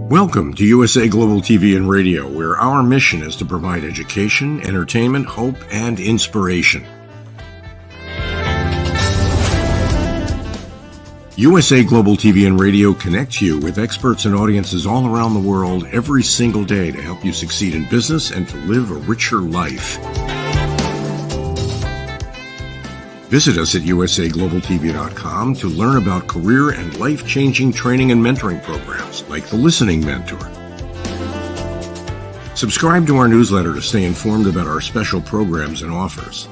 Welcome to USA Global TV and Radio, where our mission is to provide education, entertainment, hope, and inspiration. USA Global TV and Radio connects you with experts and audiences all around the world every single day to help you succeed in business and to live a richer life. Visit us at usaglobaltv.com to learn about career and life-changing training and mentoring programs like the Listening Mentor. Subscribe to our newsletter to stay informed about our special programs and offers.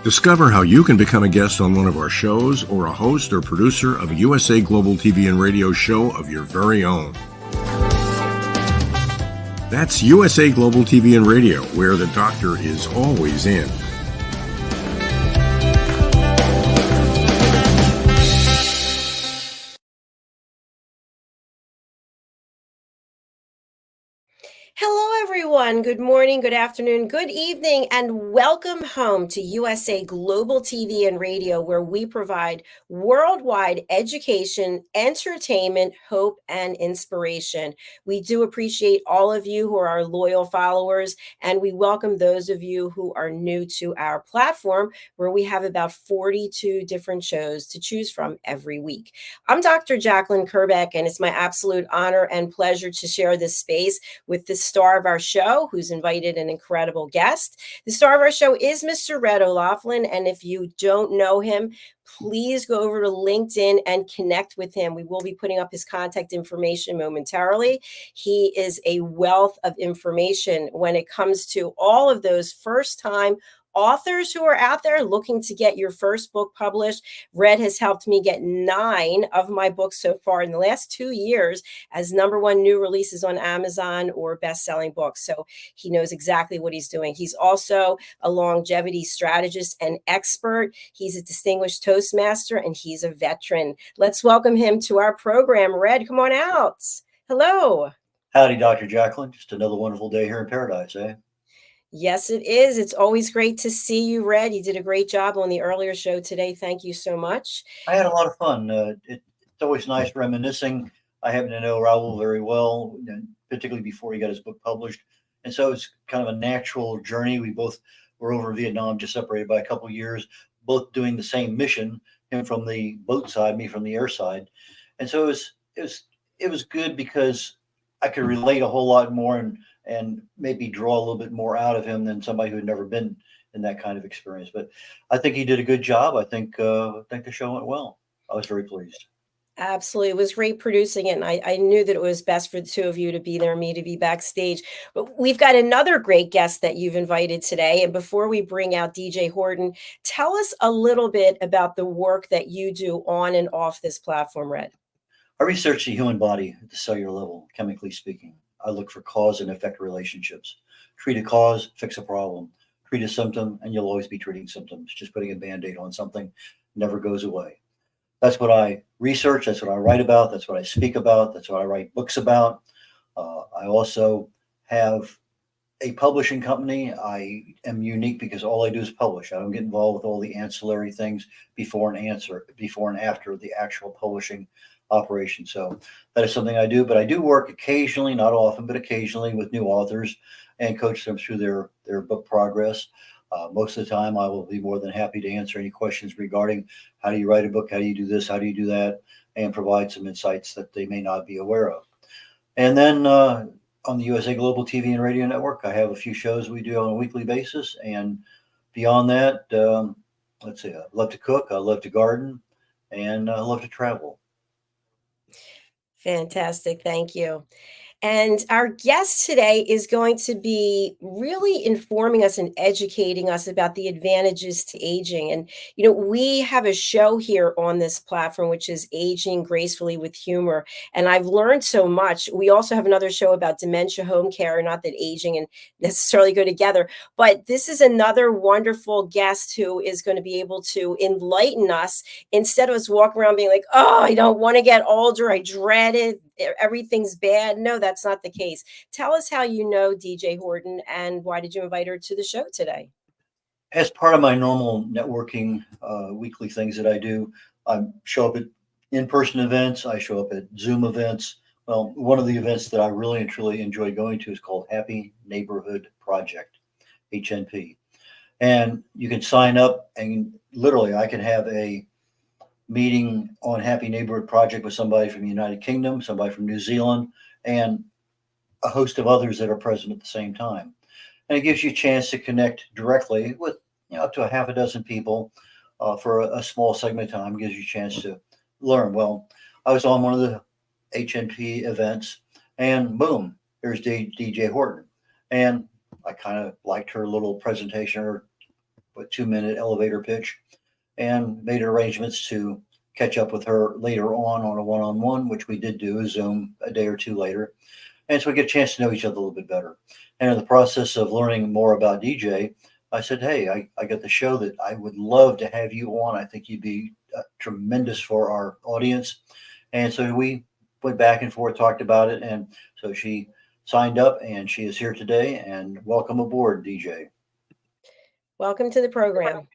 Discover how you can become a guest on one of our shows or a host or producer of a USA Global TV and Radio show of your very own. That's USA Global TV and Radio, where the doctor is always in. Hello, everyone. Good morning, good afternoon, good evening, and welcome home to USA Global TV and Radio, where we provide worldwide education, entertainment, hope, and inspiration. We do appreciate all of you who are our loyal followers, and we welcome those of you who are new to our platform, where we have about 42 different shows to choose from every week. I'm Dr. Jacqueline Kerbeck, and it's my absolute honor and pleasure to share this space with the star of our show, who's invited an incredible guest. The star of our show is Mr. Red O'Loughlin, and if you don't know him, please go over to LinkedIn and connect with him. We will be putting up his contact information momentarily. He is a wealth of information when it comes to all of those first-time authors who are out there looking to get your first book published. Red has helped me get 9 of my books so far in the last 2 years as #1 new releases on Amazon or best-selling books. So he knows exactly what he's doing. He's also a longevity strategist and expert. He's a distinguished Toastmaster, and he's a veteran. Let's welcome him to our program. Red, come on out. Hello. Howdy, Dr. Jacqueline. Just another wonderful day here in paradise, eh? Yes, it is. It's always great to see you, Red. You did a great job on the earlier show today. Thank you so much. I had a lot of fun. It's always nice reminiscing. I happen to know Raul very well, particularly before he got his book published. And so it's kind of a natural journey. We both were over in Vietnam, just separated by a couple of years, both doing the same mission, him from the boat side, me from the air side. And so it was good because I could relate a whole lot more and maybe draw a little bit more out of him than somebody who had never been in that kind of experience. But I think he did a good job. I think the show went well. I was very pleased. Absolutely. It was great producing it. And I knew that it was best for the two of you to be there, me to be backstage. But we've got another great guest that you've invited today. And before we bring out DJ Horton, tell us a little bit about the work that you do on and off this platform, Red. I research the human body at the cellular level, chemically speaking. I look for cause and effect relationships. Treat a cause, fix a problem. Treat a symptom, and you'll always be treating symptoms. Just putting a Band-Aid on something never goes away. That's what I research. That's what I write about. That's what I speak about. That's what I write books about. I also have a publishing company. I am unique because all I do is publish. I don't get involved with all the ancillary things before and after the actual publishing operation. So that is something I do, but I do work occasionally, not often, but occasionally with new authors and coach them through their book progress. Most of the time, I will be more than happy to answer any questions regarding how do you write a book, how do you do this, how do you do that, and provide some insights that they may not be aware of. And then on the USA Global TV and Radio Network, I have a few shows we do on a weekly basis. And beyond that, let's see, I love to cook, I love to garden, and I love to travel. Fantastic. Thank you. And our guest today is going to be really informing us and educating us about the advantages to aging. And, we have a show here on this platform, which is Aging Gracefully with Humor. And I've learned so much. We also have another show about dementia home care, not that aging and necessarily go together, but this is another wonderful guest who is going to be able to enlighten us instead of us walking around being like, oh, I don't want to get older. I dread it. Everything's bad. No, that's not the case. Tell us how you know DJ Horton and why did you invite her to the show today? As part of my normal networking weekly things that I do, I show up at in-person events. I show up at Zoom events, Well, one of the events that I really and truly enjoy going to is called Happy Neighborhood Project, HNP. And you can sign up, and literally I can have a meeting on Happy Neighborhood Project with somebody from the United Kingdom, somebody from New Zealand, and a host of others that are present at the same time. And it gives you a chance to connect directly with up to a half a dozen people for a small segment of time. Gives you a chance to learn. Well, I was on one of the HNP events, and boom, there's DJ Horton, and I kind of liked her little presentation, or 2-minute elevator pitch, and made arrangements to catch up with her later on a one-on-one, which we did do a Zoom a day or two later. And so we get a chance to know each other a little bit better. And in the process of learning more about DJ, I said, hey, I got the show that I would love to have you on. I think you'd be tremendous for our audience. And so we went back and forth, talked about it. And so she signed up, and she is here today. And welcome aboard, DJ. Welcome to the program.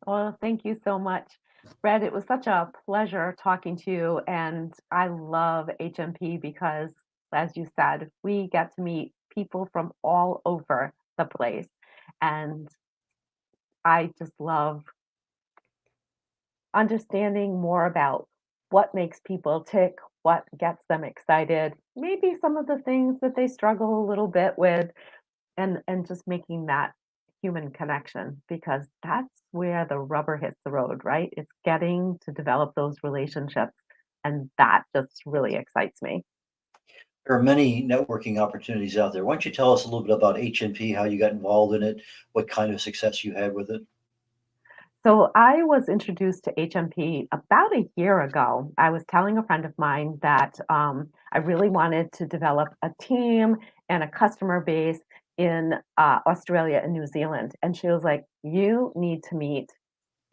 Well, thank you so much, Fred. It was such a pleasure talking to you. And I love HMP because, as you said, we get to meet people from all over the place. And I just love understanding more about what makes people tick, what gets them excited, maybe some of the things that they struggle a little bit with, and just making that human connection, because that's where the rubber hits the road, right? It's getting to develop those relationships, and that just really excites me. There are many networking opportunities out there. Why don't you tell us a little bit about HNP, how you got involved in it, what kind of success you had with it? So I was introduced to HMP about a year ago. I was telling a friend of mine that I really wanted to develop a team and a customer base in Australia and New Zealand. And she was like, you need to meet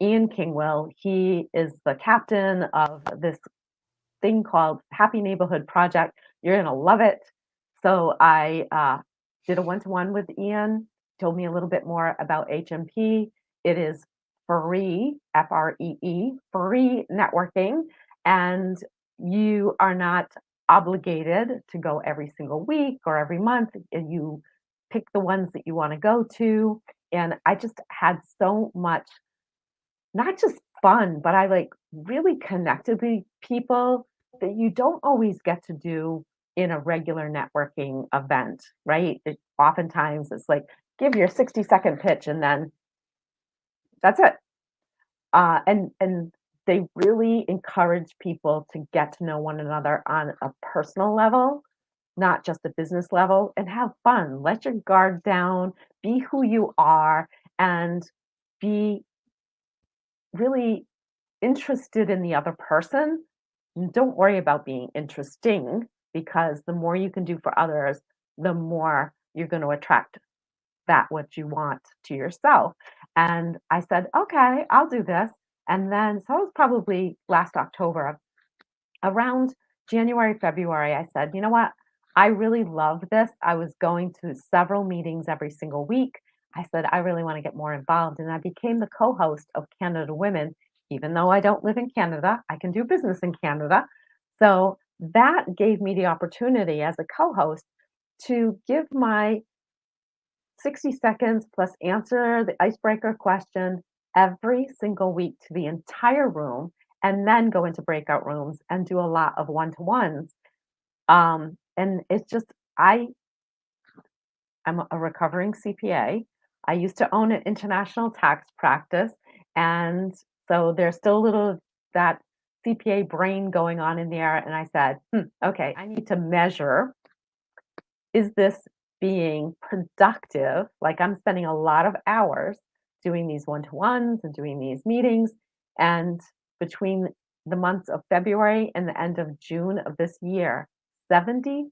Ian Kingwell. He is the captain of this thing called Happy Neighborhood Project. You're going to love it. So I did a one-to-one with Ian, told me a little bit more about HMP. It is free, FREE, free networking, and you are not obligated to go every single week or every month. And you pick the ones that you want to go to. And I just had so much, not just fun, but I like really connected with people that you don't always get to do in a regular networking event, right? Oftentimes it's like, give your 60-second pitch and then that's it. And they really encourage people to get to know one another on a personal level, not just a business level, and have fun. Let your guard down, be who you are, and be really interested in the other person. And don't worry about being interesting, because the more you can do for others, the more you're going to attract that what you want to yourself. And I said, okay, I'll do this. And then, so it was probably last October, around January, February, I said, you know what? I really love this. I was going to several meetings every single week. I said, I really want to get more involved. And I became the co-host of Canada Women. Even though I don't live in Canada, I can do business in Canada. So that gave me the opportunity as a co-host to give my 60 seconds plus answer the icebreaker question every single week to the entire room, and then go into breakout rooms and do a lot of one-to-ones. And it's just, I'm a recovering CPA. I used to own an international tax practice. And so there's still a little of that CPA brain going on in there. And I said, okay, I need to measure, is this being productive? Like, I'm spending a lot of hours doing these one-to-ones and doing these meetings. And between the months of February and the end of June of this year, 75%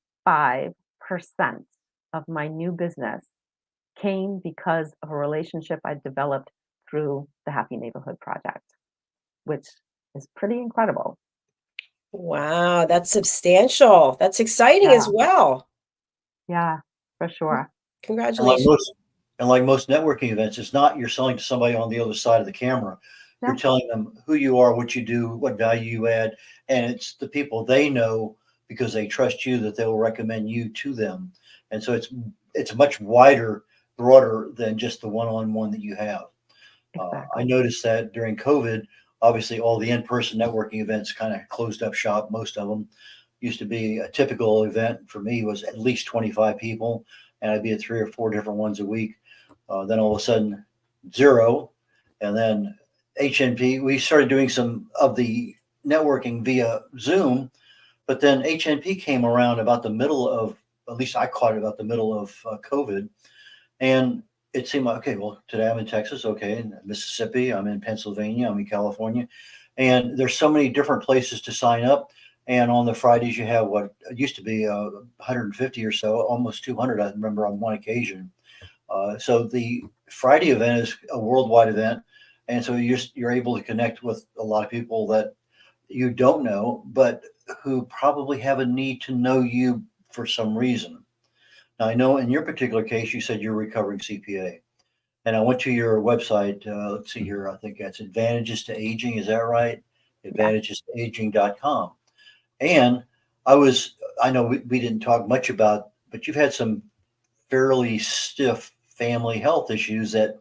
of my new business came because of a relationship I developed through the Happy Neighborhood Project, which is pretty incredible. Wow, that's substantial. That's exciting as well. Yeah, for sure. Congratulations. And like most networking events, it's not you're selling to somebody on the other side of the camera. You're telling them who you are, what you do, what value you add, and it's the people they know because they trust you that they will recommend you to them. And so it's much wider, broader than just the one-on-one that you have. I Exactly. noticed that during COVID, obviously all the in-person networking events kind of closed up shop. Most of them used to be a typical event for me was at least 25 people, and I'd be at 3 or 4 different ones a week. Then all of a sudden, zero. And then HNP, we started doing some of the networking via Zoom, but then HNP came around about the middle of, at least I caught it about the middle of COVID. And it seemed like, okay, well, today I'm in Texas, okay, in Mississippi, I'm in Pennsylvania, I'm in California. And there's so many different places to sign up. And on the Fridays, you have what used to be 150 or so, almost 200, I remember on one occasion. So the Friday event is a worldwide event. And so you're able to connect with a lot of people that you don't know, but who probably have a need to know you for some reason. Now, I know in your particular case, you said you're a recovering CPA. And I went to your website. Let's see here. I think that's Advantages to Aging. Is that right? Yeah. AdvantagesToAging.com. And I know we didn't talk much about, but you've had some fairly stiff family health issues that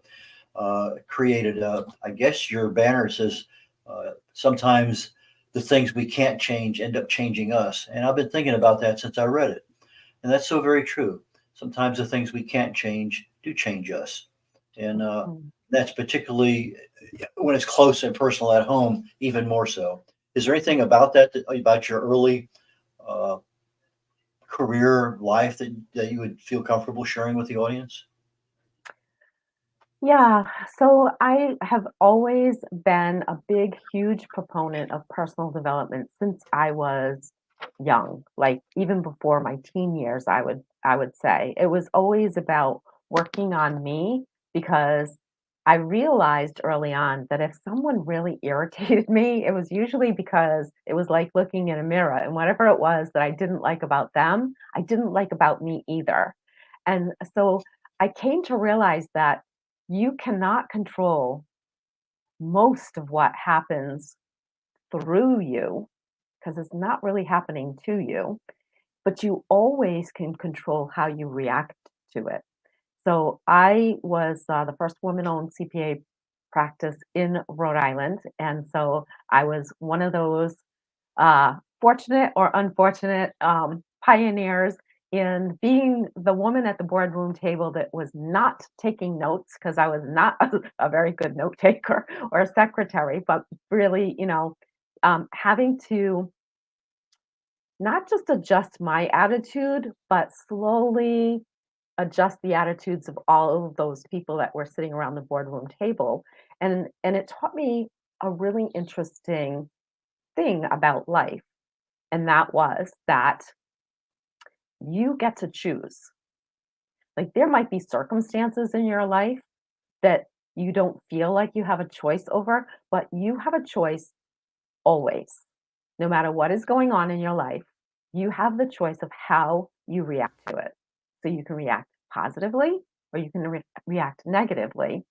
created, I guess your banner says, sometimes the things we can't change end up changing us. And I've been thinking about that since I read it. And that's so very true. Sometimes the things we can't change do change us. And Mm. that's particularly when it's close and personal at home, even more so. Is there anything about about your early uh, career life that you would feel comfortable sharing with the audience? Yeah, so I have always been a big, huge proponent of personal development since I was young, like even before my teen years, I would say. It was always about working on me because I realized early on that if someone really irritated me, it was usually because it was like looking in a mirror and whatever it was that I didn't like about them, I didn't like about me either. And so I came to realize that you cannot control most of what happens through you because it's not really happening to you, but you always can control how you react to it. So I was the first woman-owned CPA practice in Rhode Island, and so I was one of those fortunate or unfortunate pioneers in being the woman at the boardroom table that was not taking notes because I was not a very good note taker or a secretary, but really, having to not just adjust my attitude, but slowly adjust the attitudes of all of those people that were sitting around the boardroom table. And it taught me a really interesting thing about life. And that was that you get to choose. Like there might be circumstances in your life that you don't feel like you have a choice over, but you have a choice always. No matter what is going on in your life, you have the choice of how you react to it. So you can react positively or you can react negatively.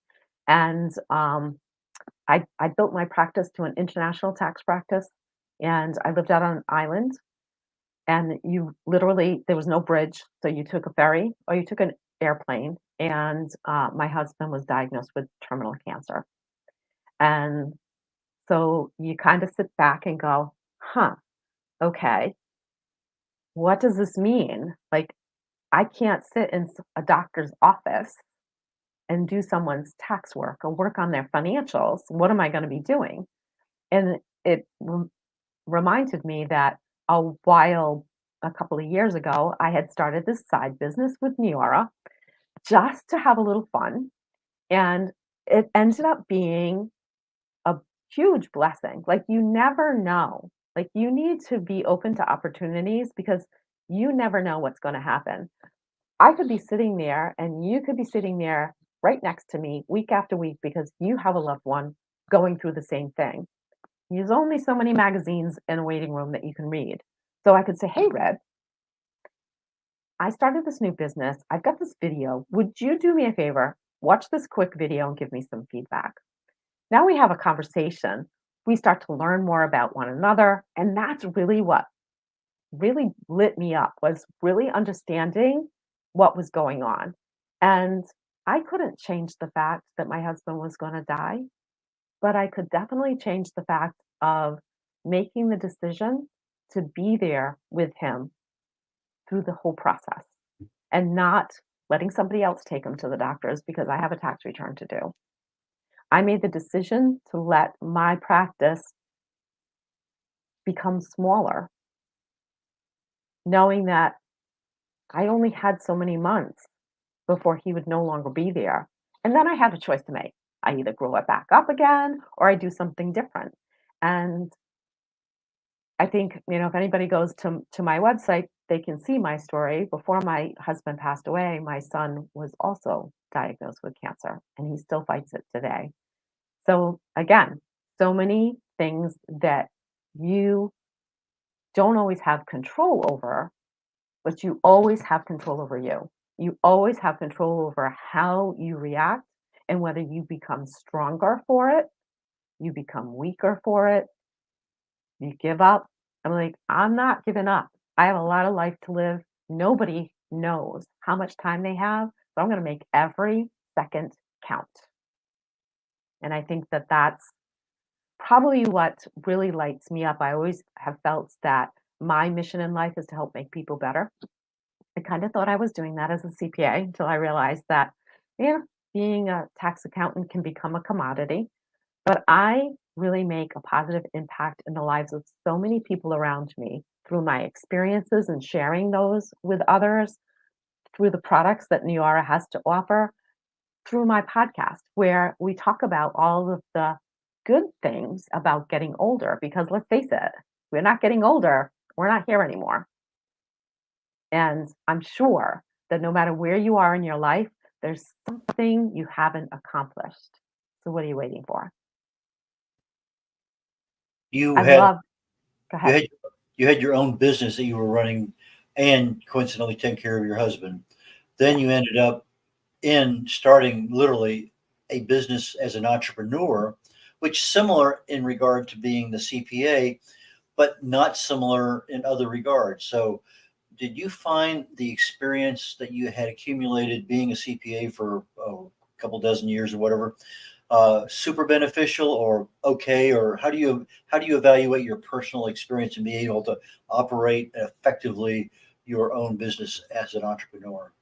And I built my practice to an international tax practice, and I lived out on an island. And you literally, there was no bridge, so you took a ferry or you took an airplane. And my husband was diagnosed with terminal cancer. And so you kind of sit back and go, huh, okay, what does this mean? Like, I can't sit in a doctor's office and do someone's tax work or work on their financials. What am I going to be doing? And it reminded me that a couple of years ago, I had started this side business with Neora just to have a little fun. And it ended up being a huge blessing. Like, you never know. Like, you need to be open to opportunities because you never know what's going to happen. I could be sitting there and you could be sitting there right next to me week after week because you have a loved one going through the same thing. There's only so many magazines in a waiting room that you can read. So I could say, hey, Red, I started this new business. I've got this video. Would you do me a favor? Watch this quick video and give me some feedback. Now we have a conversation. We start to learn more about one another. And that's really what really lit me up was really understanding what was going on. And I couldn't change the fact that my husband was going to die, but I could definitely change the fact of making the decision to be there with him through the whole process and not letting somebody else take him to the doctors because I have a tax return to do. I made the decision to let my practice become smaller, knowing that I only had so many months before he would no longer be there. And then I had a choice to make. I either grow it back up again or I do something different. And I think, if anybody goes to my website, they can see my story. Before my husband passed away, my son was also diagnosed with cancer and he still fights it today. So again, so many things that you don't always have control over, but you always have control over you. You always have control over how you react and whether you become stronger for it, you become weaker for it, you give up. I'm like, I'm not giving up. I have a lot of life to live. Nobody knows how much time they have. So I'm going to make every second count. And I think that that's probably what really lights me up. I always have felt that my mission in life is to help make people better. I kind of thought I was doing that as a CPA until I realized that, being a tax accountant can become a commodity. But I really make a positive impact in the lives of so many people around me through my experiences and sharing those with others, through the products that Neora has to offer, through my podcast, where we talk about all of the good things about getting older. Because let's face it, we're not getting older, we're not here anymore. And I'm sure that no matter where you are in your life, there's something you haven't accomplished. So what are you waiting for? You I had love, go you ahead. had you had your own business that you were running, and coincidentally taking care of your husband. Then you ended up in starting literally a business as an entrepreneur, which similar in regard to being the CPA, but not similar in other regards. So, did you find the experience that you had accumulated being a CPA for a couple dozen years or whatever super beneficial or okay, or how do you evaluate your personal experience and be able to operate effectively your own business as an entrepreneur?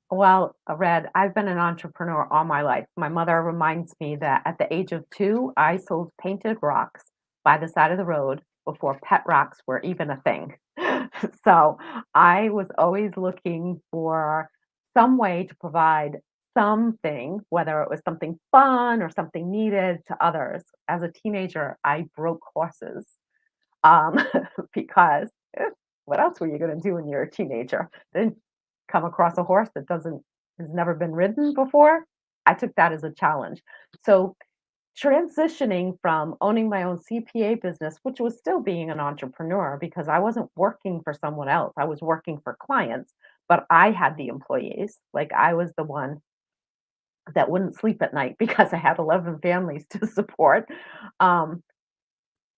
Well, Red, I've been an entrepreneur all my life. My mother reminds me that at the age of 2, I sold painted rocks by the side of the road before pet rocks were even a thing. So I was always looking for some way to provide something, whether it was something fun or something needed to others. As a teenager, I broke horses um, because what else were you going to do when you're a teenager? Then come across a horse that doesn't has never been ridden before. I took that as a challenge. So transitioning from owning my own CPA business, which was still being an entrepreneur because I wasn't working for someone else, I was working for clients, but I had the employees. Like I was the one that wouldn't sleep at night because I had 11 families to support. Um,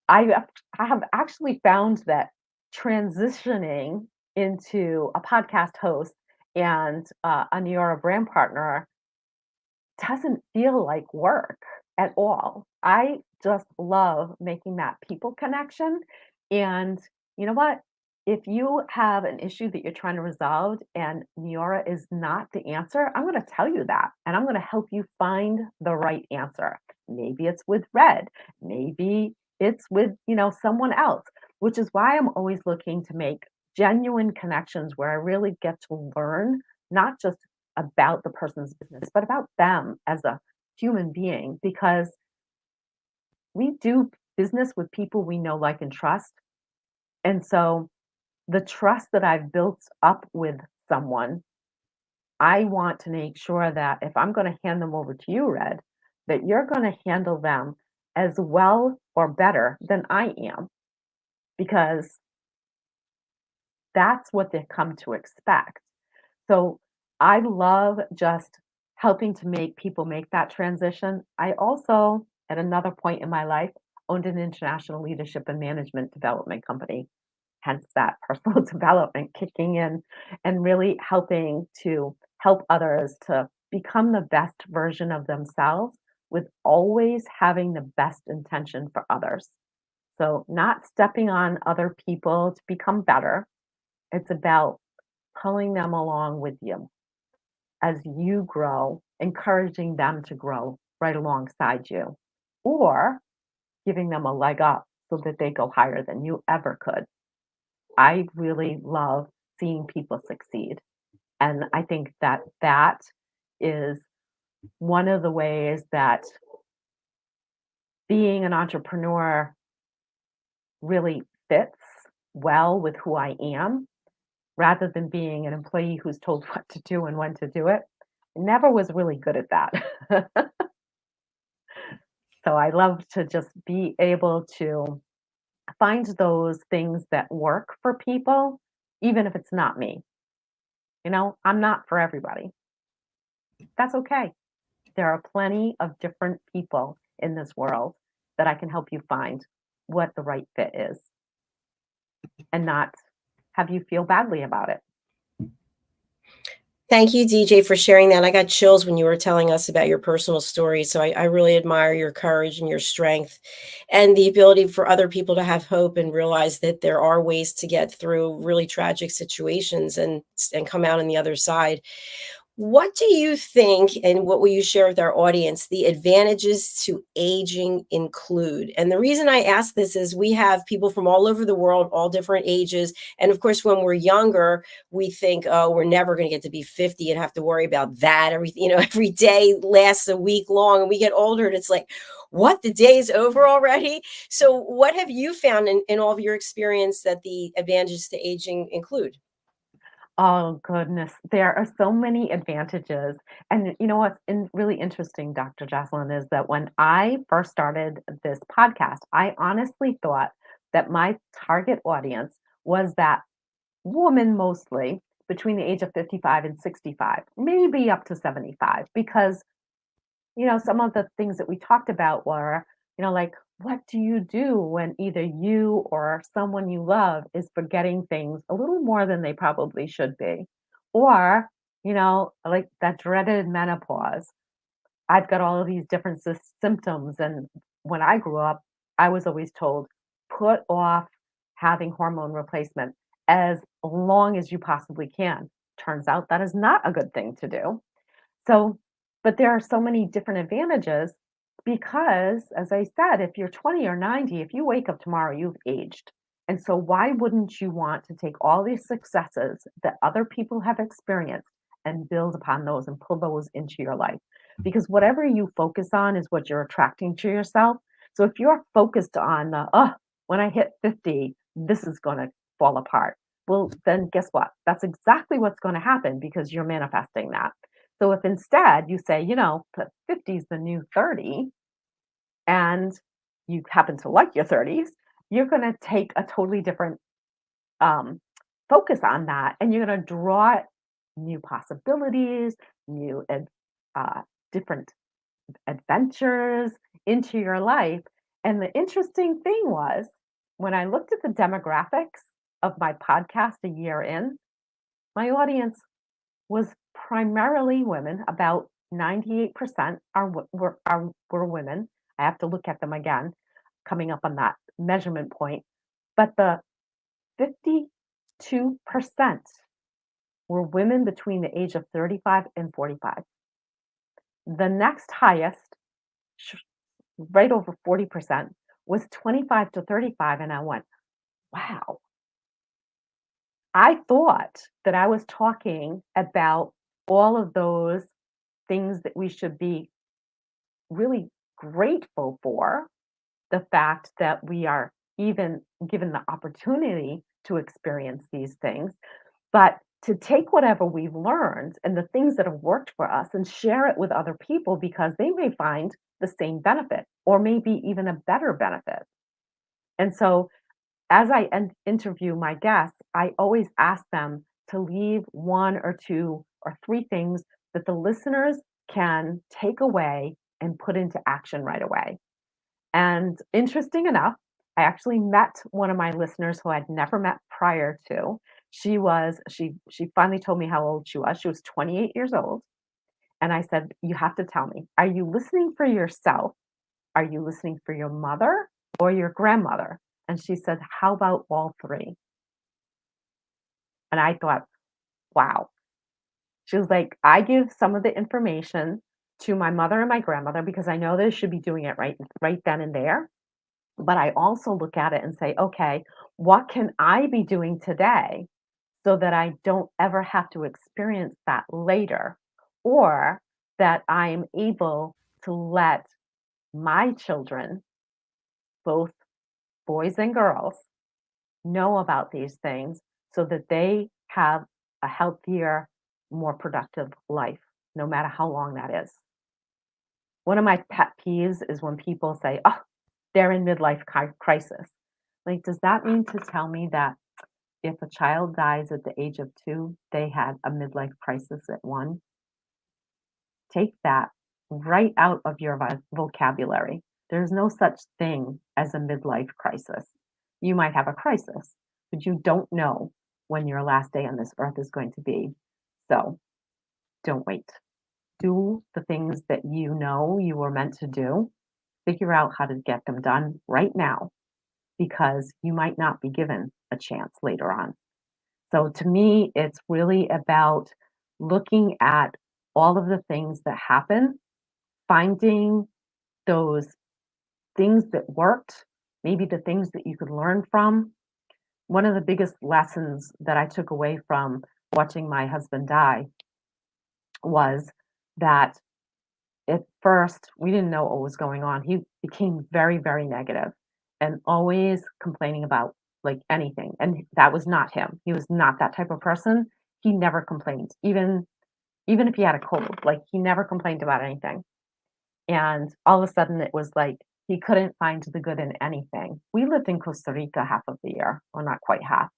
I have actually found that transitioning into a podcast host and a Neora brand partner doesn't feel like work at all. I just love making that people connection. And you know what? If you have an issue that you're trying to resolve and Neora is not the answer, I'm going to tell you that. And I'm going to help you find the right answer. Maybe it's with Red. Maybe it's with, someone else, which is why I'm always looking to make genuine connections where I really get to learn, not just about the person's business, but about them as a human being because we do business with people we know, like, and trust. And so the trust that I've built up with someone, I want to make sure that if I'm going to hand them over to you, Red, that you're going to handle them as well or better than I am because that's what they come to expect. So I love just helping to make people make that transition. I also, at another point in my life, owned an international leadership and management development company. hence that personal development kicking in and really helping to help others to become the best version of themselves with always having the best intention for others. So, not stepping on other people to become better. It's about pulling them along with you as you grow, encouraging them to grow right alongside you, or giving them a leg up so that they go higher than you ever could. I really love seeing people succeed. And I think that that is one of the ways that being an entrepreneur really fits well with who I am rather than being an employee who's told what to do and when to do it. I never was really good at that. So I love to just be able to find those things that work for people, even if it's not me. I'm not for everybody. That's okay. There are plenty of different people in this world that I can help you find what the right fit is and not have you feel badly about it. Thank you, DJ, for sharing that. I got chills when you were telling us about your personal story. So I really admire your courage and your strength and the ability for other people to have hope and realize that there are ways to get through really tragic situations and come out on the other side. What do you think, and what will you share with our audience, the advantages to aging include? And the reason I ask this is we have people from all over the world, all different ages. And of course, when we're younger, we think, oh, we're never going to get to be 50 and have to worry about that. Every day lasts a week long, and we get older and it's like, what, the day is over already? So what have you found in all of your experience that the advantages to aging include? Oh, goodness. There are so many advantages. And you know what's really interesting, Dr. Jocelyn, is that when I first started this podcast, I honestly thought that my target audience was that woman mostly between the age of 55 and 65, maybe up to 75, because some of the things that we talked about were, like, what do you do when either you or someone you love is forgetting things a little more than they probably should be? Or, like that dreaded menopause. I've got all of these different symptoms. And when I grew up, I was always told, put off having hormone replacement as long as you possibly can. Turns out that is not a good thing to do. So, but there are so many different advantages because, as I said, if you're 20 or 90, if you wake up tomorrow, you've aged. And so, why wouldn't you want to take all these successes that other people have experienced and build upon those and pull those into your life? Because whatever you focus on is what you're attracting to yourself. So, if you're focused on when I hit 50, this is going to fall apart. Well, then guess what? That's exactly what's going to happen because you're manifesting that. So if instead you say, 50 is the new 30 and you happen to like your 30s, you're going to take a totally different um, focus on that and you're going to draw new possibilities, new different adventures into your life. And the interesting thing was when I looked at the demographics of my podcast a year in, my audience was primarily women. About 98% were women. I have to look at them again, coming up on that measurement point. But the 52% were women between the age of 35 and 45. The next highest, right over 40%, was 25 to 35. And I went, wow. I thought that I was talking about all of those things that we should be really grateful for, the fact that we are even given the opportunity to experience these things, but to take whatever we've learned and the things that have worked for us and share it with other people because they may find the same benefit or maybe even a better benefit. And so as I interview my guests, I always ask them to leave one or two or three things that the listeners can take away and put into action right away. And interesting enough, I actually met one of my listeners who I'd never met prior to. She finally told me how old she was. She was 28 years old. And I said, "You have to tell me, are you listening for yourself? Are you listening for your mother or your grandmother?" And she said, "How about all three?" And I thought, wow. She was like, "I give some of the information to my mother and my grandmother because I know they should be doing it right then and there. But I also look at it and say, okay, what can I be doing today so that I don't ever have to experience that later, or that I am able to let my children, both boys and girls, know about these things so that they have a healthier, more productive life, no matter how long that is." One of my pet peeves is when people say, "Oh, they're in midlife crisis." Like, does that mean to tell me that if a child dies at the age of 2, they had a midlife crisis at 1? Take that right out of your vocabulary. There's no such thing as a midlife crisis. You might have a crisis, but you don't know when your last day on this earth is going to be. So don't wait. Do the things that you know you were meant to do. Figure out how to get them done right now because you might not be given a chance later on. So to me, it's really about looking at all of the things that happen, finding those things that worked, maybe the things that you could learn from. One of the biggest lessons that I took away from watching my husband die was that at first we didn't know what was going on. He became very, very negative and always complaining about like anything. And that was not him. He was not that type of person. He never complained, even if he had a cold, like he never complained about anything. And all of a sudden it was like he couldn't find the good in anything. We lived in Costa Rica half of the year, or not quite half.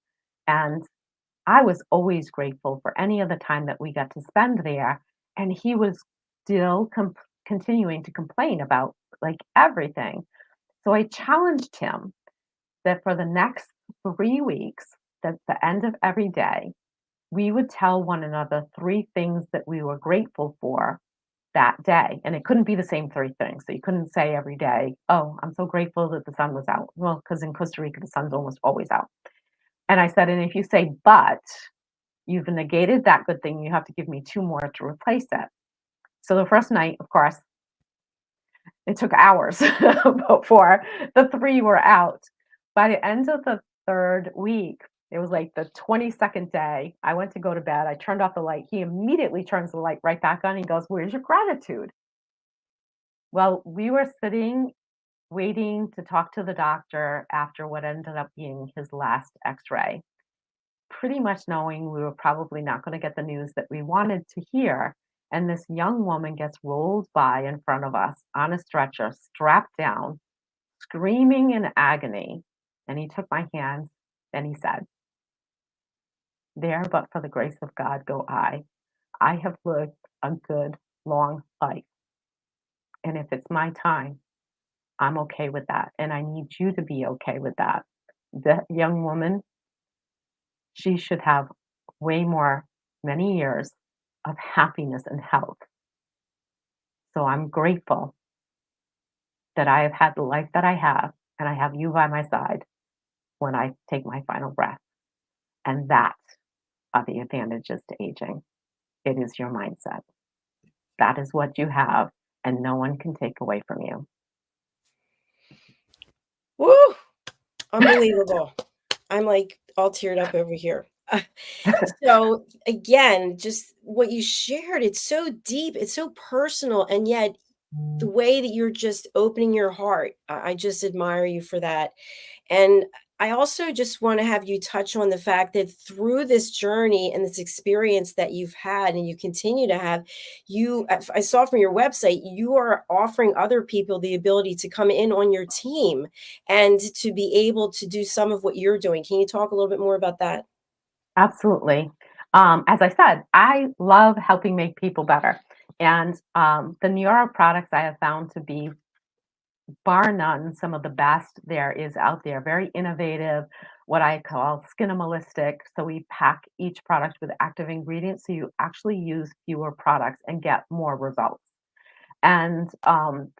And I was always grateful for any of the time that we got to spend there. And he was still continuing to complain about like everything. So I challenged him that for the next 3 weeks, at the end of every day, we would tell one another 3 things that we were grateful for that day. And it couldn't be the same 3 things. So you couldn't say every day, "Oh, I'm so grateful that the sun was out." Well, because in Costa Rica, the sun's almost always out. And I said, "And if you say, but you've negated that good thing, you have to give me 2 more to replace it." So the first night, of course, it took hours before the 3 were out. By the end of the 3rd week, it was like the 22nd day, I went to go to bed, I turned off the light, he immediately turns the light right back on, he goes, "Where's your gratitude?" Well, we were sitting waiting to talk to the doctor after what ended up being his last X-ray, pretty much knowing we were probably not gonna get the news that we wanted to hear, and this young woman gets rolled by in front of us on a stretcher, strapped down, screaming in agony, and he took my hand and he said, "There but for the grace of God go I. I have lived a good, long life, and if it's my time, I'm okay with that, and I need you to be okay with that." The young woman, she should have way more, many years of happiness and health. So I'm grateful that I have had the life that I have, and I have you by my side when I take my final breath. And that are the advantages to aging. It is your mindset. That is what you have, and no one can take away from you. Woo! Unbelievable. I'm like all teared up over here. So again, just what you shared, it's so deep, it's so personal, and yet the way that you're just opening your heart, I just admire you for that. And I also just want to have you touch on the fact that through this journey and this experience that you've had and you continue to have, I saw from your website, you are offering other people the ability to come in on your team and to be able to do some of what you're doing. Can you talk a little bit more about that? Absolutely. As I said, I love helping make people better. And the Neora products I have found to be bar none, some of the best there is out there. Very innovative, what I call skinimalistic. So we pack each product with active ingredients so you actually use fewer products and get more results. And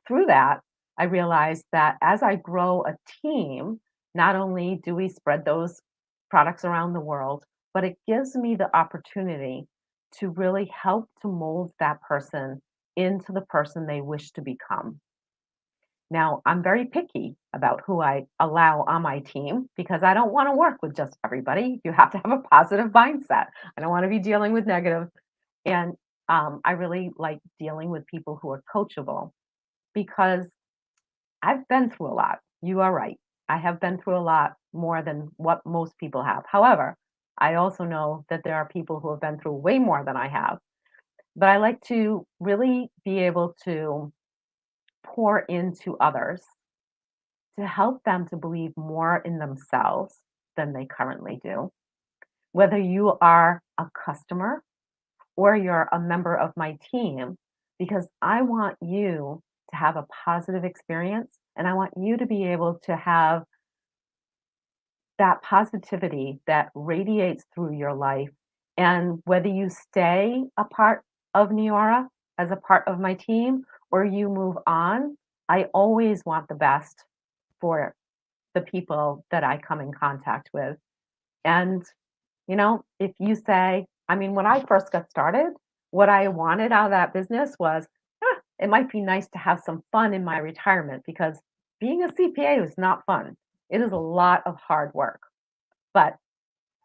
through that, I realized that as I grow a team, not only do we spread those products around the world, but it gives me the opportunity to really help to mold that person into the person they wish to become. Now, I'm very picky about who I allow on my team because I don't want to work with just everybody. You have to have a positive mindset. I don't want to be dealing with negative. And I really like dealing with people who are coachable because I've been through a lot. You are right. I have been through a lot more than what most people have. However, I also know that there are people who have been through way more than I have. But I like to really be able to pour into others to help them to believe more in themselves than they currently do. Whether you are a customer or you're a member of my team, because I want you to have a positive experience and I want you to be able to have that positivity that radiates through your life. And whether you stay a part of Neora as a part of my team or you move on, I always want the best for the people that I come in contact with. And, if you say, I mean, when I first got started, what I wanted out of that business was, it might be nice to have some fun in my retirement because being a CPA is not fun. It is a lot of hard work. But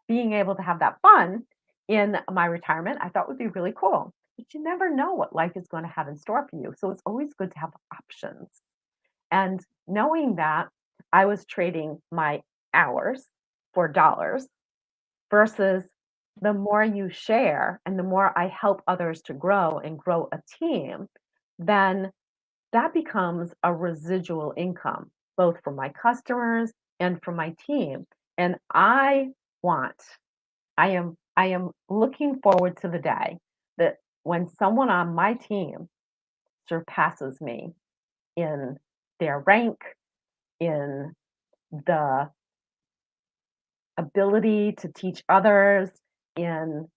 being able to have that fun in my retirement, I thought would be really cool. But you never know what life is going to have in store for you. So it's always good to have options. And knowing that I was trading my hours for dollars versus the more you share and the more I help others to grow and grow a team, then that becomes a residual income, both for my customers and for my team. And want, I am looking forward to the day that when someone on my team surpasses me in their rank, in the ability to teach others, in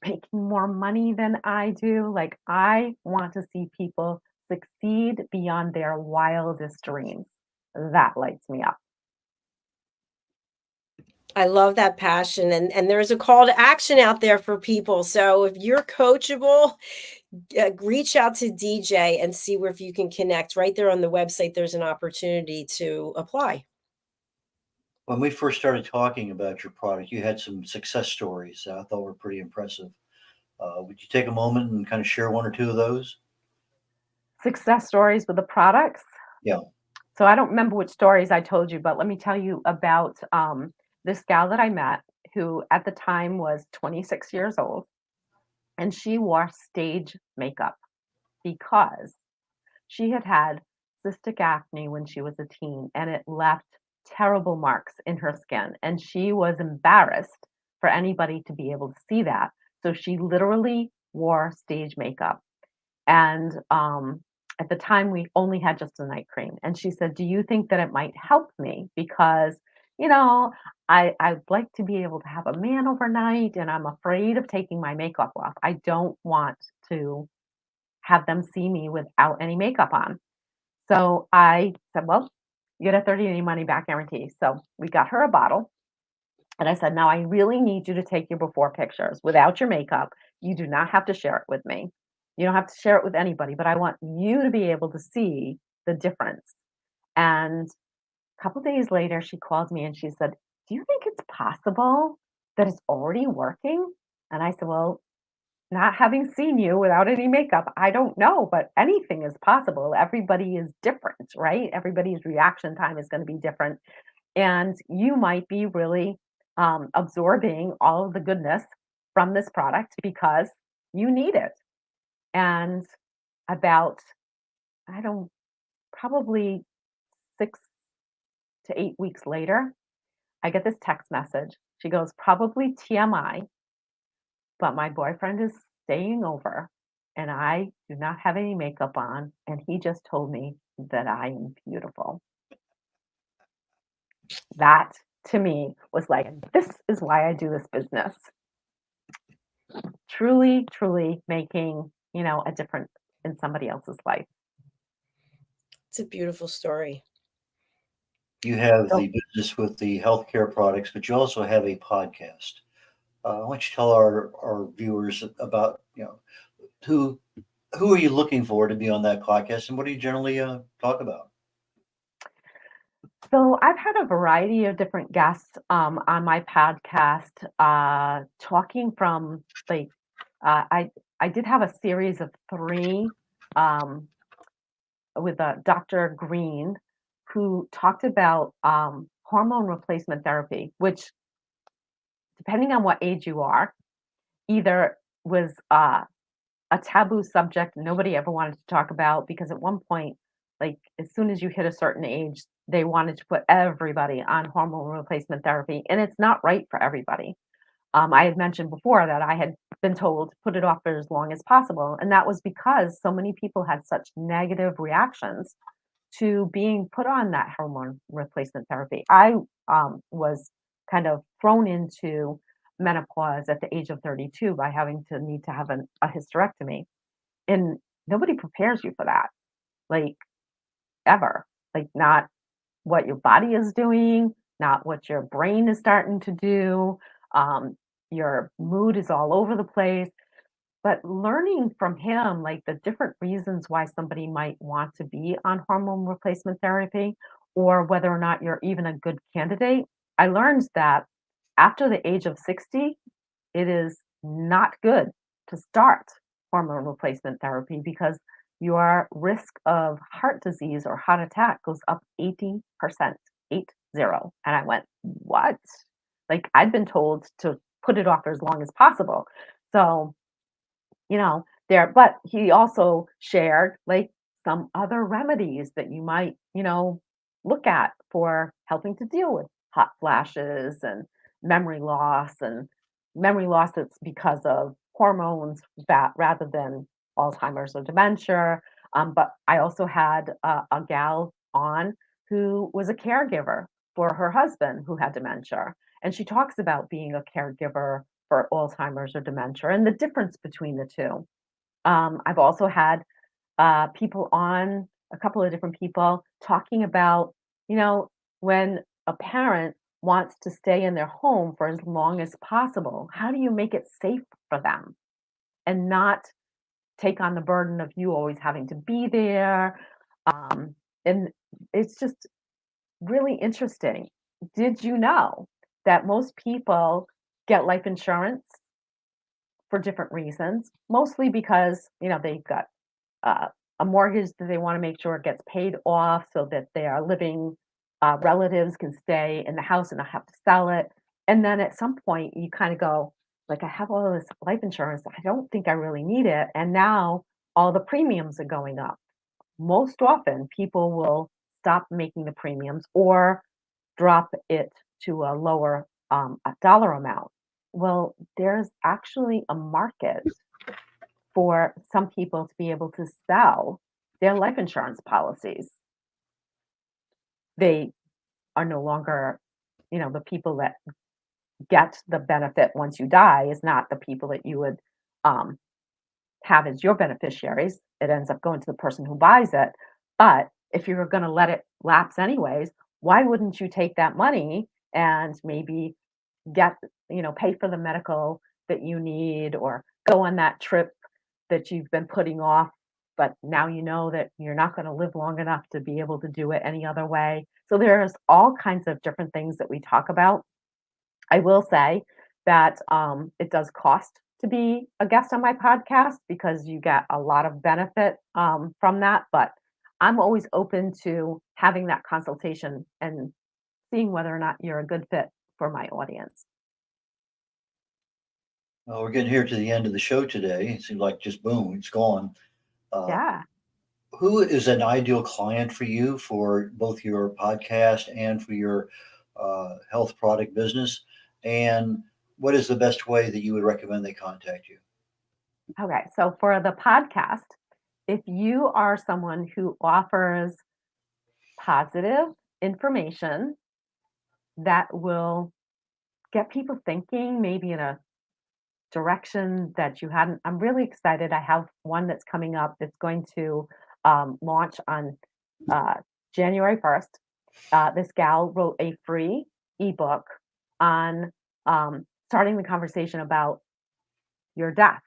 making more money than I do. Like, I want to see people succeed beyond their wildest dreams. That lights me up. I love that passion, and there's a call to action out there for people. So if you're coachable, reach out to DJ and see where if you can connect. Right there on the website, there's an opportunity to apply. When we first started talking about your product, you had some success stories that I thought were pretty impressive. Would you take a moment and kind of share one or two of those? Success stories with the products. Yeah. So I don't remember which stories I told you, but let me tell you about this gal that I met who at the time was 26 years old, and she wore stage makeup because she had had cystic acne when she was a teen and it left terrible marks in her skin. And she was embarrassed for anybody to be able to see that. So she literally wore stage makeup. And at the time, we only had just a night cream. And she said, do you think that it might help me? Because, you know, I'd like to be able to have a man overnight and I'm afraid of taking my makeup off. I don't want to have them see me without any makeup on. So I said, well, you get a 30-day money back guarantee. So we got her a bottle. And I said, now I really need you to take your before pictures without your makeup. You do not have to share it with me. You don't have to share it with anybody, but I want you to be able to see the difference. And a couple days later, she called me and she said, do you think it's possible that it's already working? And I said, well, not having seen you without any makeup, I don't know, but anything is possible. Everybody is different, right? Everybody's reaction time is going to be different. And you might be really absorbing all of the goodness from this product because you need it. And about, I don't, probably 6 to 8 weeks later, I get this text message. She goes, probably TMI, but my boyfriend is staying over and I do not have any makeup on. And he just told me that I am beautiful. That to me was like, this is why I do this business. Truly, truly making, a difference in somebody else's life. It's a beautiful story. You have So, the business with the healthcare products, but you also have a podcast. Why don't you tell our viewers about, who who are you looking for to be on that podcast, and what do you generally talk about? so I've had a variety of different guests on my podcast, talking from like I did have a series of three um, with Dr. Green, who talked about hormone replacement therapy, which, depending on what age you are, either was a taboo subject nobody ever wanted to talk about because at one point, like as soon as you hit a certain age, they wanted to put everybody on hormone replacement therapy, and it's not right for everybody. I had mentioned before that I had been told to put it off for as long as possible, and that was because so many people had such negative reactions to being put on that hormone replacement therapy. I was kind of thrown into menopause at the age of 32 by having to need to have a hysterectomy. And nobody prepares you for that, like ever. Like, not what your body is doing, not what your brain is starting to do. Um, your mood is all over the place. But learning from him, like the different reasons why somebody might want to be on hormone replacement therapy, or whether or not you're even a good candidate, I learned that after the age of 60, it is not good to start hormone replacement therapy because your risk of heart disease or heart attack goes up 80%, 80. And I went, what? Like, I'd been told to put it off for as long as possible. So, there, but he also shared like some other remedies that you might, look at for helping to deal with hot flashes and memory loss and memory loss that's because of hormones that rather than Alzheimer's or dementia. But I also had a gal on who was a caregiver for her husband who had dementia. And she talks about being a caregiver for Alzheimer's or dementia and the difference between the two. I've also had people on, a couple of different people talking about, when a parent wants to stay in their home for as long as possible, how do you make it safe for them and not take on the burden of you always having to be there? And it's just really interesting. Did you know that most people get life insurance for different reasons, mostly because, they've got uh, a mortgage that they want to make sure it gets paid off so that their living relatives can stay in the house and not have to sell it. And then at some point, you kind of go, like, I have all this life insurance. I don't think I really need it. And now all the premiums are going up. Most often, people will stop making the premiums or drop it to a lower a dollar amount. Well, there's actually a market for some people to be able to sell their life insurance policies. They are no longer, the people that get the benefit once you die is not the people that you would um, have as your beneficiaries. It ends up going to the person who buys it. But if you're going to let it lapse anyways, why wouldn't you take that money and maybe get, pay for the medical that you need or go on that trip that you've been putting off, but now you know that you're not going to live long enough to be able to do it any other way. So there's all kinds of different things that we talk about. I will say that it does cost to be a guest on my podcast because you get a lot of benefit from that. But I'm always open to having that consultation and seeing whether or not you're a good fit for my audience. Well, we're getting here to the end of the show today. It seems like just boom, it's gone. Uh, Yeah. who is an ideal client for you for both your podcast and for your health product business? And what is the best way that you would recommend they contact you? Okay. So for the podcast, if you are someone who offers positive information that will get people thinking, maybe in a direction that you hadn't, I'm really excited. I have one that's coming up that's going to launch on uh, January 1st. This gal wrote a free ebook on starting the conversation about your death.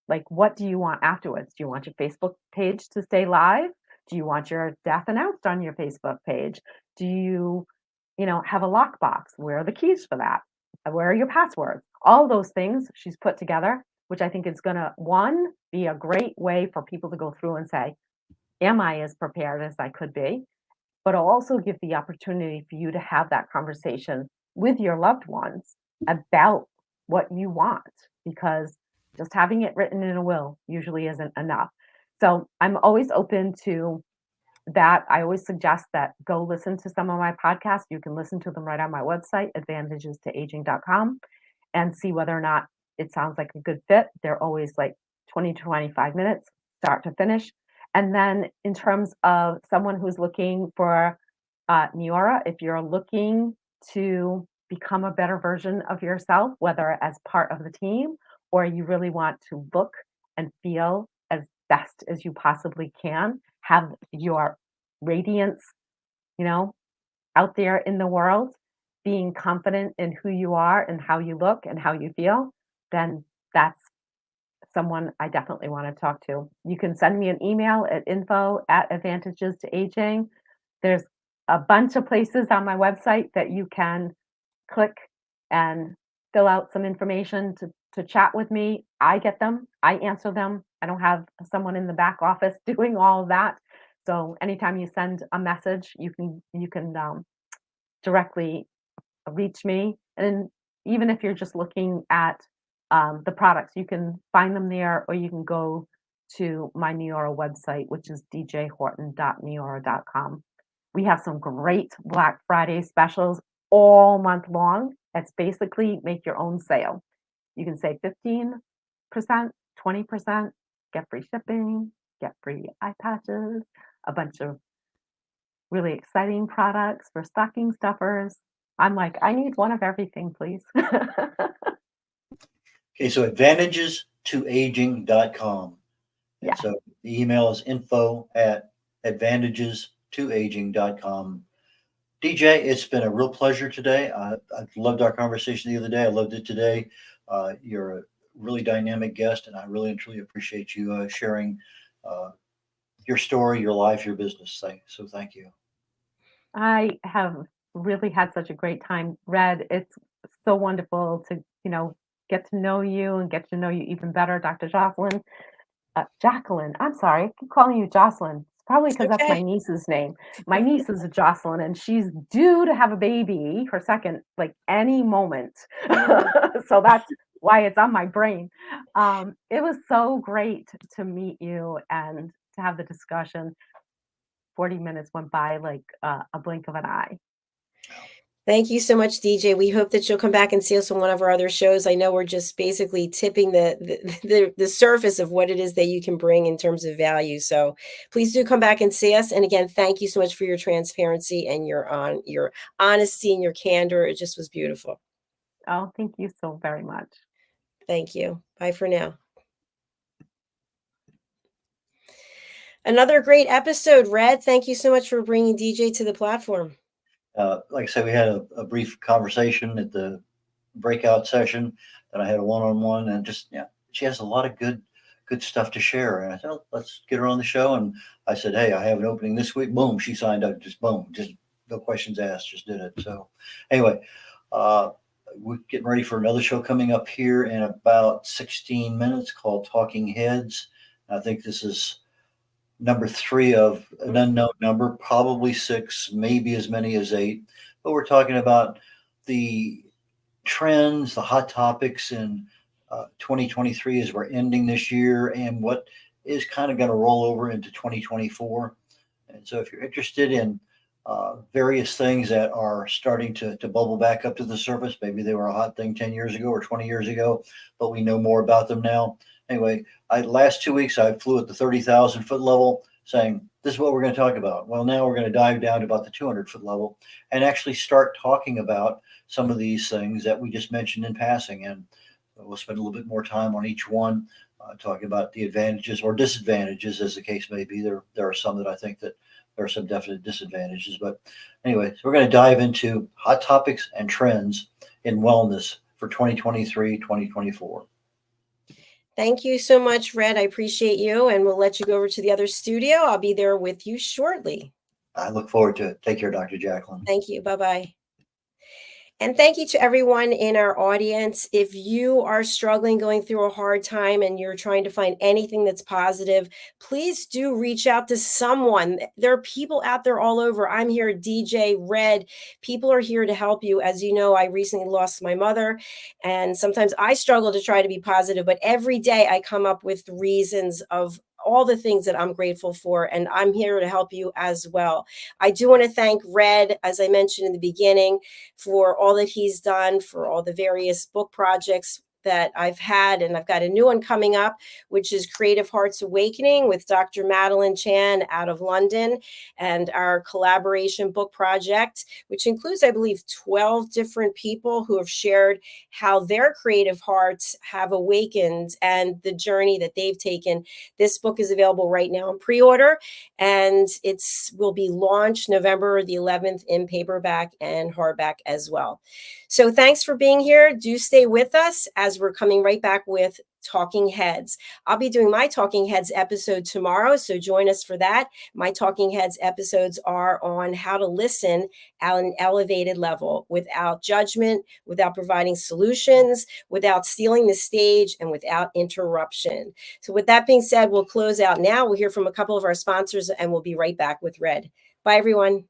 Like, what do you want afterwards? Do you want your Facebook page to stay live? Do you want your death announced on your Facebook page? Do you have a lockbox? Where are the keys for that? Where are your passwords? All those things she's put together, which I think is going to, one, be a great way for people to go through and say, am I as prepared as I could be? But it'll also give the opportunity for you to have that conversation with your loved ones about what you want, because just having it written in a will usually isn't enough. So I'm always open to that. I always suggest that go listen to some of my podcasts. You can listen to them right on my website, advantagestoaging.com, and see whether or not it sounds like a good fit. They're always like 20 to 25 minutes, start to finish. And then in terms of someone who's looking for Neora, if you're looking to become a better version of yourself, whether as part of the team or you really want to look and feel as best as you possibly can, have your radiance, out there in the world, being confident in who you are and how you look and how you feel, then that's someone I definitely want to talk to. You can send me an email at info@advantagestoaging. There's a bunch of places on my website that you can click and fill out some information to chat with me. I get them. I answer them. I don't have someone in the back office doing all of that. So anytime you send a message, you can directly reach me. And even if you're just looking at the products, you can find them there, or you can go to my Neora website, which is djhorton.neora.com. We have some great Black Friday specials all month long. It's basically make your own sale. You can save 15%, 20%, get free shipping, get free eye patches, a bunch of really exciting products for stocking stuffers. I'm like, I need one of everything, please. Okay, so advantagestoaging.com. Yeah. And so the email is info@advantagestoaging.com. DJ, it's been a real pleasure today. I loved our conversation the other day. I loved it today. You're a really dynamic guest, and I really and truly appreciate you sharing your story, your life, your business thing. So thank you. I have really had such a great time, Red. It's so wonderful to, get to know you and get to know you even better, Dr. Jocelyn. Jacqueline, I'm sorry, I keep calling you Jocelyn. It's probably because that's my niece's name. My niece is Jocelyn, and she's due to have a baby, her second, like any moment. So that's why it's on my brain. It was so great to meet you and to have the discussion. 40 minutes went by like a blink of an eye. Thank you so much, DJ. We hope that you'll come back and see us on one of our other shows. I know we're just basically tipping the surface of what it is that you can bring in terms of value. So please do come back and see us. And again, thank you so much for your transparency and your honesty and your candor. It just was beautiful. Oh, thank you so very much. Thank you. Bye for now. Another great episode, Red. Thank you so much for bringing DJ to the platform. Like I said, we had a brief conversation at the breakout session. Then I had a one-on-one, and just she has a lot of good stuff to share. And I said, let's get her on the show. And I said, hey, I have an opening this week. Boom, she signed up. Just boom, just no questions asked, just did it. So anyway, we're getting ready for another show coming up here in about 16 minutes called Talking Heads. I think this is number 3 of an unknown number, probably 6, maybe as many as 8. But we're talking about the trends, the hot topics in 2023 as we're ending this year, and what is kind of going to roll over into 2024. And so if you're interested in various things that are starting to bubble back up to the surface. Maybe they were a hot thing 10 years ago or 20 years ago, but we know more about them now. Anyway, last 2 weeks, I flew at the 30,000 foot level saying, this is what we're going to talk about. Well, now we're going to dive down to about the 200 foot level and actually start talking about some of these things that we just mentioned in passing. And we'll spend a little bit more time on each one, talking about the advantages or disadvantages, as the case may be. There are some that I think that there are some definite disadvantages. But anyway, so we're going to dive into hot topics and trends in wellness for 2023, 2024. Thank you so much, Red. I appreciate you. And we'll let you go over to the other studio. I'll be there with you shortly. I look forward to it. Take care, Dr. Jacqueline. Thank you. Bye-bye. And thank you to everyone in our audience. If you are struggling, going through a hard time, and you're trying to find anything that's positive, please do reach out to someone. There are people out there all over. I'm here at DJ, Red. People are here to help you. As you know, I recently lost my mother, and sometimes I struggle to try to be positive, but every day I come up with reasons of all the things that I'm grateful for, and I'm here to help you as well. I do want to thank Red, as I mentioned in the beginning, for all that he's done, for all the various book projects that I've had, and I've got a new one coming up, which is Creative Hearts Awakening with Dr. Madeline Chan out of London, and our collaboration book project, which includes, I believe, 12 different people who have shared how their creative hearts have awakened and the journey that they've taken. This book is available right now in pre-order, and will be launched November the 11th in paperback and hardback as well. So thanks for being here. Do stay with us as we're coming right back with Talking Heads. I'll be doing my Talking Heads episode tomorrow, so join us for that. My Talking Heads episodes are on how to listen at an elevated level without judgment, without providing solutions, without stealing the stage, and without interruption. So with that being said, we'll close out now. We'll hear from a couple of our sponsors, and we'll be right back with Red. Bye, everyone.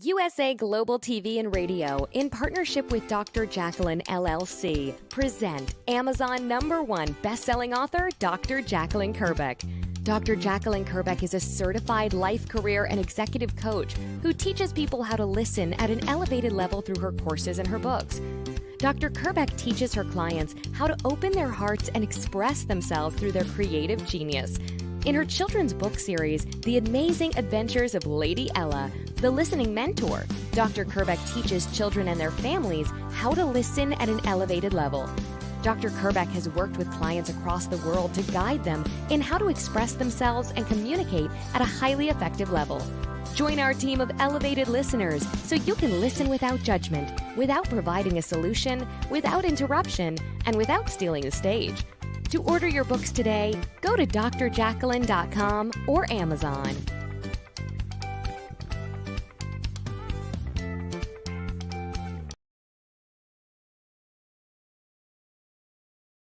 USA Global TV and Radio, in partnership with Dr. Jacqueline LLC, present Amazon #1 best-selling author, Dr. Jacqueline Kerbeck. Dr. Jacqueline Kerbeck is a certified life, career, and executive coach who teaches people how to listen at an elevated level through her courses and her books. Dr. Kerbeck teaches her clients how to open their hearts and express themselves through their creative genius. In her children's book series, The Amazing Adventures of Lady Ella, the listening mentor, Dr. Kerbeck teaches children and their families how to listen at an elevated level. Dr. Kerbeck has worked with clients across the world to guide them in how to express themselves and communicate at a highly effective level. Join our team of elevated listeners so you can listen without judgment, without providing a solution, without interruption, and without stealing the stage. To order your books today, go to drjacqueline.com or Amazon.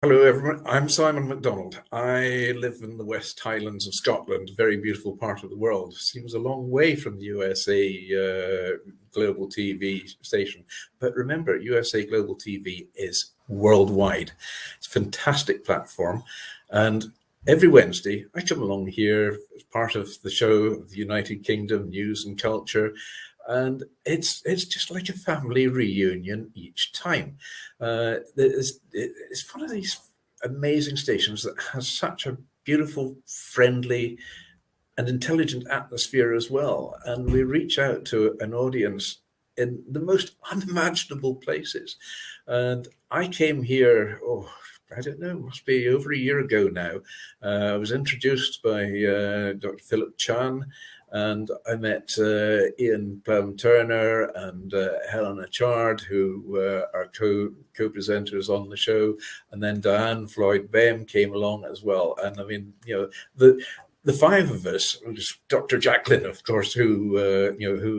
Hello everyone, I'm Simon MacDonald. I live in the West Highlands of Scotland, a very beautiful part of the world. Seems a long way from the USA Global TV station. But remember, USA Global TV is worldwide. It's a fantastic platform. And every Wednesday, I come along here as part of the show of the United Kingdom News and Culture. And it's just like a family reunion each time. It's one of these amazing stations that has such a beautiful, friendly, and intelligent atmosphere as well. And we reach out to an audience in the most unimaginable places. And I came here, I don't know, must be over a year ago now. I was introduced by Dr. Philip Chan, and I met Ian Plum-Turner and Helena Chard, who are co-presenters on the show. And then Diane Floyd-Bem came along as well. And I mean, the five of us, Dr. Jacqueline, of course, who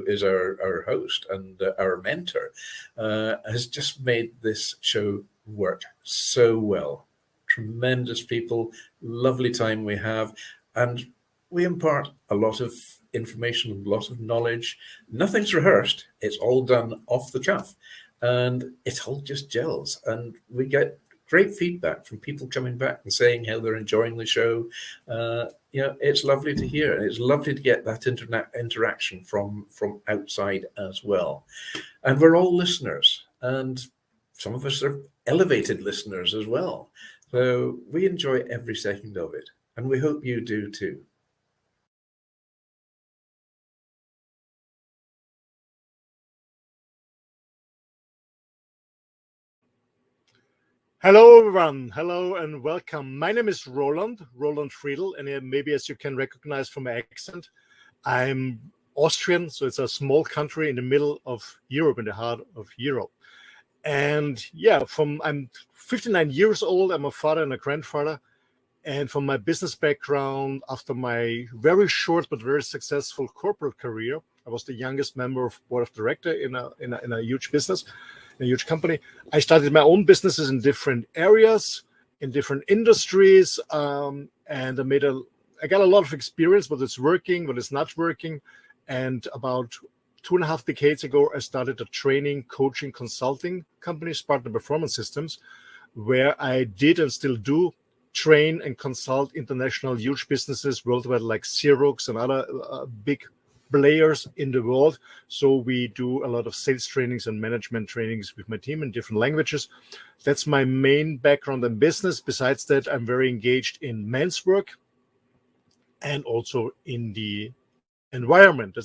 is our host and our mentor, has just made this show work so well. Tremendous people, lovely time we have, and we impart a lot of information, a lot of knowledge. Nothing's rehearsed. It's all done off the cuff, and it all just gels. And we get great feedback from people coming back and saying how they're enjoying the show. it's lovely to hear. It's lovely to get that interaction from outside as well. And we're all listeners, and some of us are elevated listeners as well. So we enjoy every second of it, and we hope you do too. Hello, everyone. Hello and welcome. My name is Roland Friedl, and maybe as you can recognize from my accent, I'm Austrian, so it's a small country in the middle of Europe, in the heart of Europe. And yeah, I'm 59 years old. I'm a father and a grandfather. And from my business background, after my very short but very successful corporate career, I was the youngest member of board of directors in a huge business, a huge company. I started my own businesses in different areas, in different industries, and I got a lot of experience, what is working, what is not working. And about 2.5 decades ago, I started a training, coaching, consulting company, Spartan Performance Systems, where I did and still do train and consult international huge businesses worldwide, like Xerox and other big players in the world. So we do a lot of sales trainings and management trainings with my team in different languages. That's my main background in business. Besides that, I'm very engaged in men's work and also in the environment.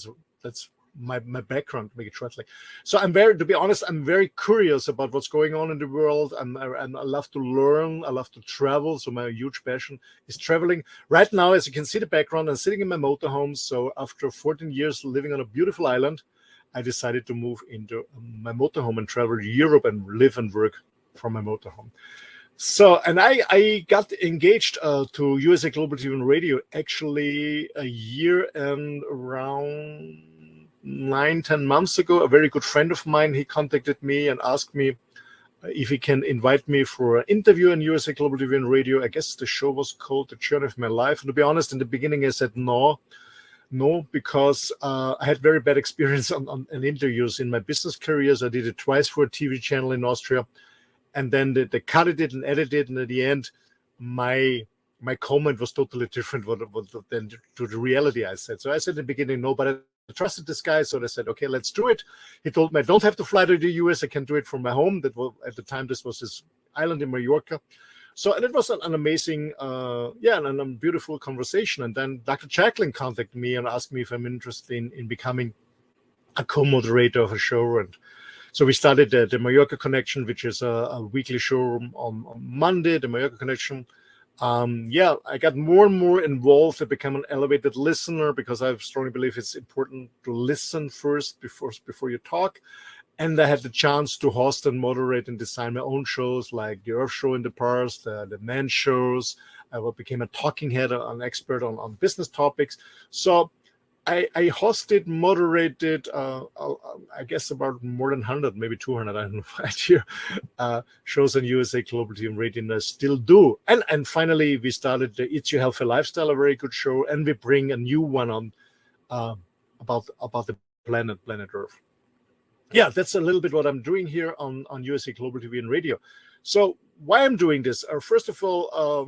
That's my background, to make it short. So to be honest, I'm very curious about what's going on in the world, and I love to learn. I love to travel. So my huge passion is traveling. Right now, as you can see the background, I'm sitting in my motorhome. So after 14 years living on a beautiful island, I decided to move into my motorhome and travel Europe and live and work from my motorhome. So, and I got engaged to USA Global TV and Radio actually a year and around 9-10 months ago. A very good friend of mine, he contacted me and asked me if he can invite me for an interview in USA Global TV and Radio. I guess the show was called The Journey of My Life. And to be honest, in the beginning, I said no, because I had very bad experience on interviews in my business careers. I did it twice for a TV channel in Austria. And then they cut it and edited it. And at the end, my comment was totally different than to the reality I said. So I said in the beginning, no, but I trusted this guy. So they said, okay, let's do it. He told me I don't have to fly to the US. I can do it from my home. That was, at the time, this was his island in Mallorca. So, and it was an amazing, and a beautiful conversation. And then Dr. Jacqueline contacted me and asked me if I'm interested in becoming a co-moderator of a show. And so we started the Mallorca Connection, which is a weekly show on Monday, the Mallorca Connection. I got more and more involved. I became an elevated listener because I strongly believe it's important to listen first before you talk. And I had the chance to host and moderate and design my own shows, like the Earth Show in the past, the Men shows. I became a talking head, an expert on business topics. So I hosted, moderated, I guess about more than 100, maybe 200, I have no idea, shows on USA Global TV and Radio, and I still do. And finally, we started the It's Your Healthy Lifestyle, a very good show, and we bring a new one on about the planet Earth. Yeah, that's a little bit what I'm doing here on USA Global TV and Radio. So why I'm doing this? First of all,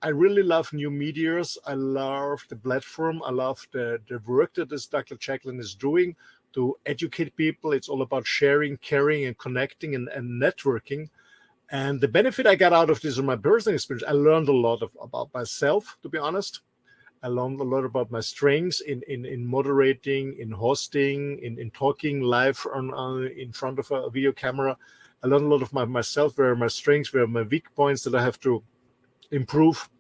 I really love new medias. I love the platform. I love the work that this Dr. Jacqueline is doing to educate people. It's all about sharing, caring, and connecting and networking. And the benefit I got out of this in my personal experience, I learned a lot about myself, to be honest. I learned a lot about my strengths in moderating, in hosting, in talking live in front of a video camera. I learned a lot of myself, where my strengths, where my weak points that I have to improve.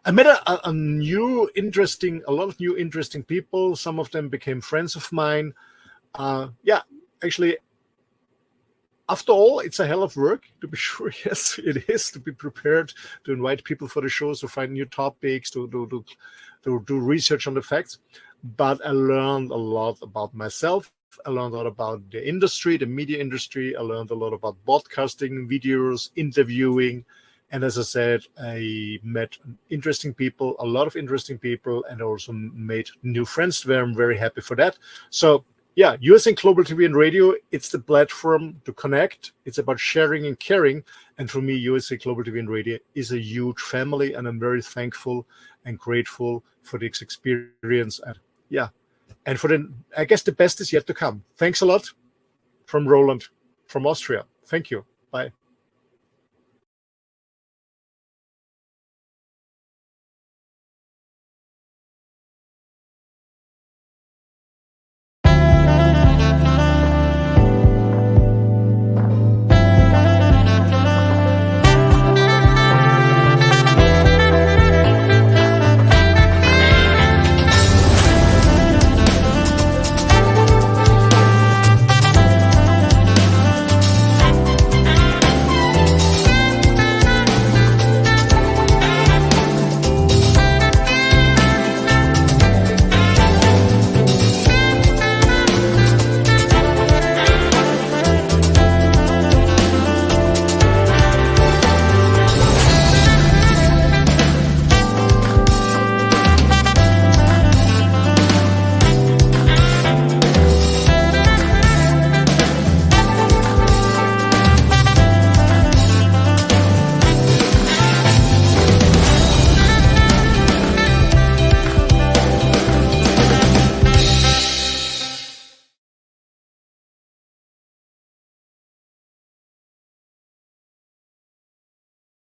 I met a lot of new interesting people. Some of them became friends of mine. Actually, after all, it's a hell of work, to be sure. Yes, it is, to be prepared to invite people for the shows, to find new topics, to do research on the facts. But I learned a lot about myself. I learned a lot about the industry, the media industry. I learned a lot about broadcasting, videos, interviewing. And as I said, I met interesting people, a lot of interesting people, and also made new friends where I'm very happy for that. So yeah, USA Global TV and Radio, it's the platform to connect. It's about sharing and caring. And for me, USA Global TV and Radio is a huge family, and I'm very thankful and grateful for this experience. And yeah, and I guess the best is yet to come. Thanks a lot from Roland from Austria. Thank you. Bye.